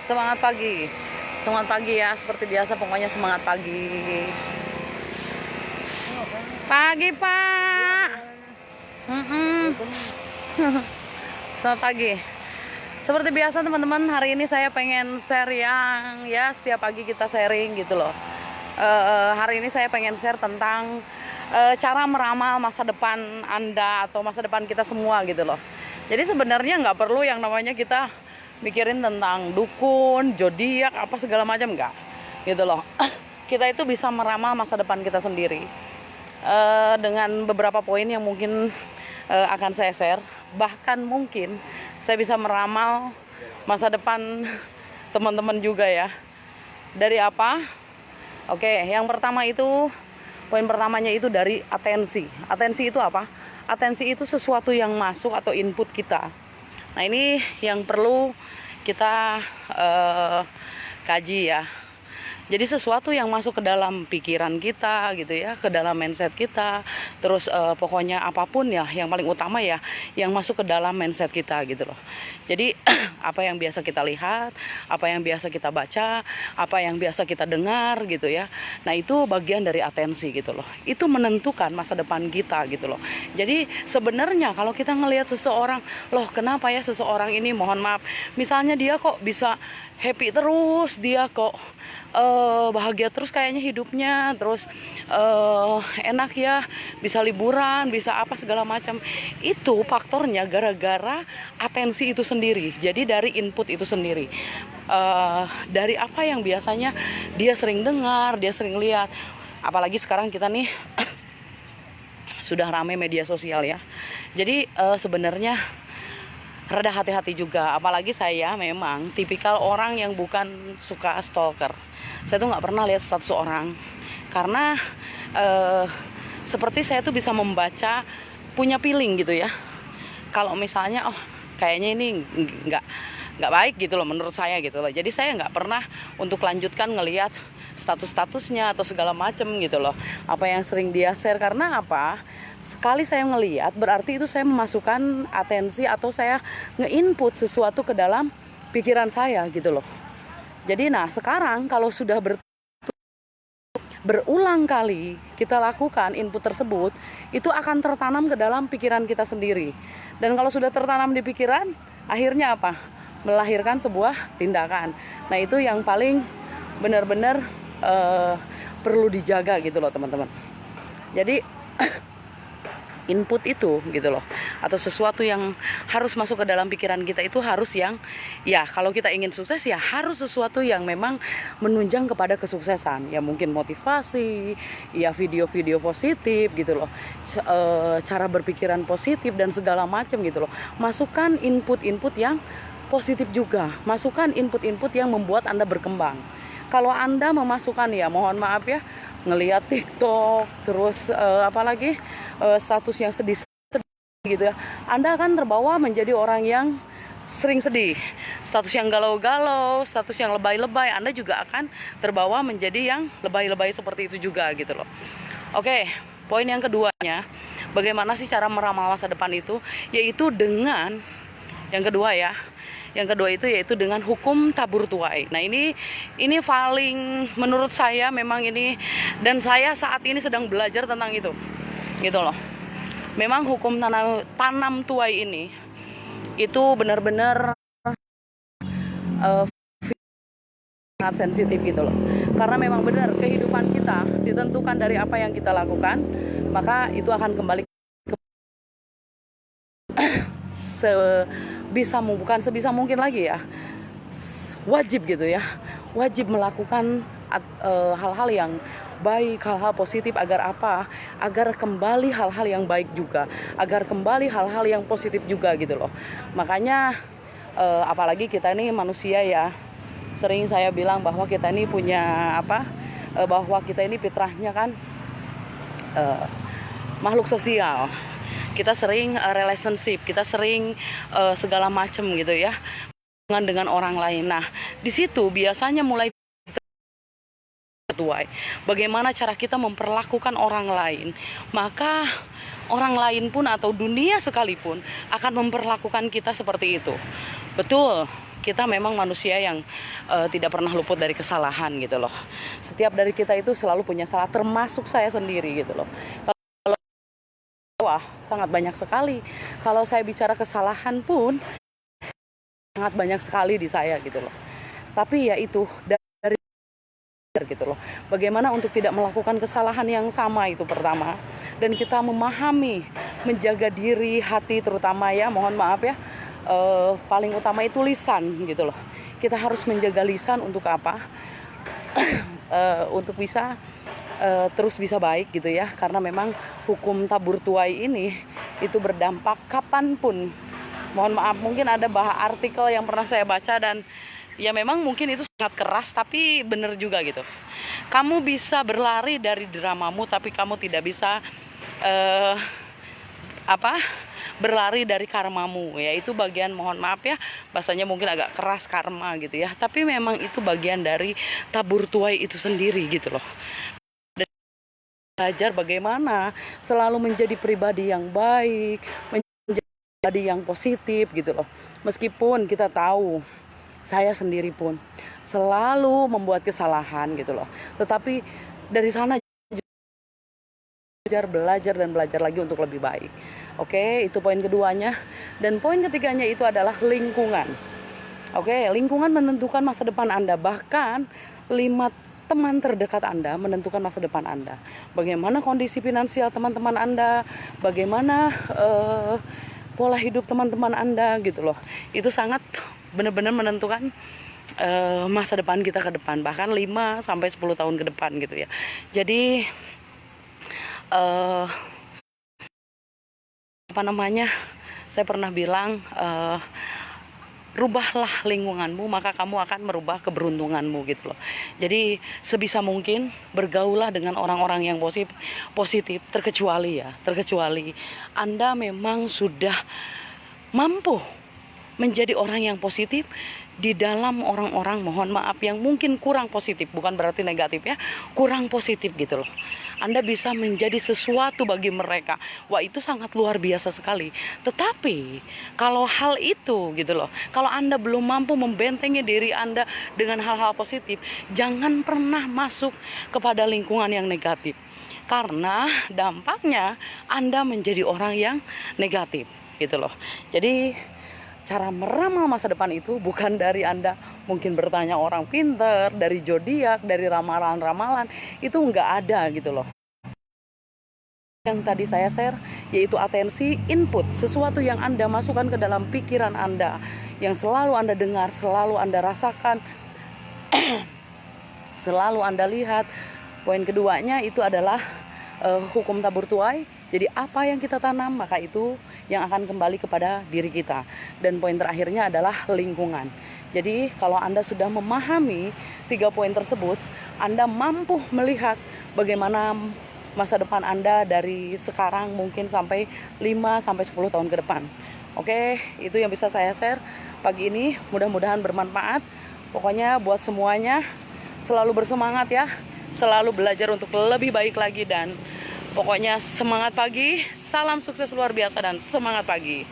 Semangat pagi. Semangat pagi ya, seperti biasa pokoknya semangat pagi. Pagi, Pak. Selamat pagi. Seperti biasa teman-teman, hari ini saya pengen share yang ya setiap pagi kita sharing gitu loh. Hari ini saya pengen share tentang cara meramal masa depan Anda atau masa depan kita semua gitu loh. Jadi sebenarnya nggak perlu yang namanya kita mikirin tentang dukun, zodiak, apa segala macam, nggak gitu loh. Kita itu bisa meramal masa depan kita sendiri dengan beberapa poin yang mungkin akan saya share. Bahkan mungkin saya bisa meramal masa depan teman-teman juga ya. Dari apa? Oke, yang pertama itu, poin pertamanya itu dari atensi. Atensi itu apa? Atensi itu sesuatu yang masuk atau input kita. Nah, ini yang perlu kita kaji ya. Jadi sesuatu yang masuk ke dalam pikiran kita gitu ya, ke dalam mindset kita. Terus pokoknya apapun ya, yang paling utama ya yang masuk ke dalam mindset kita gitu loh. Jadi apa yang biasa kita lihat, apa yang biasa kita baca, apa yang biasa kita dengar gitu ya. Nah, itu bagian dari atensi gitu loh. Itu menentukan masa depan kita gitu loh. Jadi sebenarnya kalau kita ngelihat seseorang, loh kenapa ya seseorang ini, mohon maaf, misalnya dia kok bisa happy terus, dia kok bahagia terus kayaknya hidupnya, terus enak ya, bisa liburan, bisa apa segala macam. Itu faktornya gara-gara atensi itu sendiri. Jadi dari input itu sendiri, dari apa yang biasanya dia sering dengar, dia sering lihat. Apalagi sekarang kita nih sudah ramai media sosial ya. Jadi sebenarnya rada hati-hati juga, apalagi saya memang tipikal orang yang bukan suka stalker. Saya tuh nggak pernah lihat status orang, karena seperti saya tuh bisa membaca, punya feeling gitu ya. Kalau misalnya, oh kayaknya ini nggak baik gitu loh menurut saya gitu loh. Jadi saya nggak pernah untuk lanjutkan ngelihat status-statusnya atau segala macem gitu loh. Apa yang sering dia share, karena apa? Sekali saya ngelihat, berarti itu saya memasukkan atensi atau saya nge-input sesuatu ke dalam pikiran saya gitu loh. Jadi nah sekarang kalau sudah berulang kali kita lakukan input tersebut, itu akan tertanam ke dalam pikiran kita sendiri. Dan kalau sudah tertanam di pikiran, akhirnya apa? Melahirkan sebuah tindakan. Nah, itu yang paling benar-benar perlu dijaga gitu loh teman-teman. Jadi input itu gitu loh, atau sesuatu yang harus masuk ke dalam pikiran kita itu harus yang ya, kalau kita ingin sukses ya harus sesuatu yang memang menunjang kepada kesuksesan ya, mungkin motivasi ya, video-video positif gitu loh, cara berpikiran positif dan segala macam gitu loh. Masukkan input-input yang positif juga, masukkan input-input yang membuat Anda berkembang. Kalau Anda memasukkan ya, mohon maaf ya, ngelihat TikTok terus apalagi status yang sedih gitu ya, Anda akan terbawa menjadi orang yang sering sedih. Status yang galau-galau, status yang lebay-lebay, Anda juga akan terbawa menjadi yang lebay-lebay seperti itu juga gitu loh. Oke, poin yang keduanya, bagaimana sih cara meramal masa depan itu? Yaitu dengan yang kedua ya. Yang kedua itu yaitu dengan hukum tabur tuai. Nah, ini paling menurut saya memang ini, dan saya saat ini sedang belajar tentang itu. Gitu loh. Memang hukum tanam tuai ini itu benar-benar sangat sensitif gitu loh. Karena memang benar kehidupan kita ditentukan dari apa yang kita lakukan, maka itu akan kembali sebisa mungkin lagi ya, wajib gitu ya, wajib melakukan hal-hal yang baik, hal-hal positif, agar apa? Agar kembali hal-hal yang baik juga, agar kembali hal-hal yang positif juga gitu loh. Makanya apalagi kita ini manusia ya, sering saya bilang bahwa kita ini punya apa, bahwa kita ini fitrahnya kan makhluk sosial. Kita sering relationship, kita sering segala macam gitu ya, dengan orang lain. Nah, di situ biasanya mulai tuai. Bagaimana cara kita memperlakukan orang lain, maka orang lain pun atau dunia sekalipun akan memperlakukan kita seperti itu. Betul, kita memang manusia yang tidak pernah luput dari kesalahan gitu loh. Setiap dari kita itu selalu punya salah, termasuk saya sendiri gitu loh. Wah, sangat banyak sekali. Kalau saya bicara kesalahan pun sangat banyak sekali di saya gitu loh. Tapi ya itu dari gitu loh. Bagaimana untuk tidak melakukan kesalahan yang sama itu pertama. Dan kita memahami, menjaga diri, hati terutama ya, mohon maaf ya. Paling utama itu lisan gitu loh. Kita harus menjaga lisan untuk apa? Untuk bisa terus bisa baik gitu ya, karena memang hukum tabur tuai ini itu berdampak kapanpun. Mohon maaf, mungkin ada artikel yang pernah saya baca dan ya memang mungkin itu sangat keras, tapi benar juga gitu. Kamu bisa berlari dari dramamu, tapi kamu tidak bisa berlari dari karmamu. Ya itu bagian, mohon maaf ya, bahasanya mungkin agak keras, karma gitu ya, tapi memang itu bagian dari tabur tuai itu sendiri gitu loh. Belajar bagaimana selalu menjadi pribadi yang baik, menjadi pribadi yang positif gitu loh. Meskipun kita tahu, saya sendiri pun selalu membuat kesalahan gitu loh. Tetapi dari sana belajar dan belajar lagi untuk lebih baik. Oke, itu poin keduanya. Dan poin ketiganya itu adalah lingkungan. Oke, lingkungan menentukan masa depan Anda. Bahkan 5 teman terdekat Anda menentukan masa depan Anda. Bagaimana kondisi finansial teman-teman Anda, bagaimana pola hidup teman-teman Anda gitu loh. Itu sangat benar-benar menentukan masa depan kita ke depan, bahkan 5 sampai 10 tahun ke depan gitu ya. Jadi saya pernah bilang, rubahlah lingkunganmu, maka kamu akan merubah keberuntunganmu gitu loh. Jadi sebisa mungkin bergaulah dengan orang-orang yang positif, terkecuali Anda memang sudah mampu menjadi orang yang positif di dalam orang-orang, mohon maaf, yang mungkin kurang positif, bukan berarti negatif ya, kurang positif gitu loh. Anda bisa menjadi sesuatu bagi mereka. Wah, itu sangat luar biasa sekali. Tetapi kalau hal itu gitu loh, kalau Anda belum mampu membentengi diri Anda dengan hal-hal positif, jangan pernah masuk kepada lingkungan yang negatif. Karena dampaknya Anda menjadi orang yang negatif gitu loh. Jadi cara meramal masa depan itu bukan dari Anda mungkin bertanya orang pinter, dari zodiak, dari ramalan-ramalan, itu nggak ada gitu loh. Yang tadi saya share yaitu atensi, input, sesuatu yang Anda masukkan ke dalam pikiran Anda, yang selalu Anda dengar, selalu Anda rasakan, selalu Anda lihat. Poin keduanya itu adalah hukum tabur tuai. Jadi apa yang kita tanam, maka itu yang akan kembali kepada diri kita. Dan poin terakhirnya adalah lingkungan. Jadi kalau Anda sudah memahami 3 poin tersebut, Anda mampu melihat bagaimana masa depan Anda dari sekarang mungkin sampai 5 sampai 10 tahun ke depan. Oke, itu yang bisa saya share pagi ini. Mudah-mudahan bermanfaat. Pokoknya buat semuanya selalu bersemangat ya. Selalu belajar untuk lebih baik lagi, dan pokoknya semangat pagi, salam sukses luar biasa dan semangat pagi.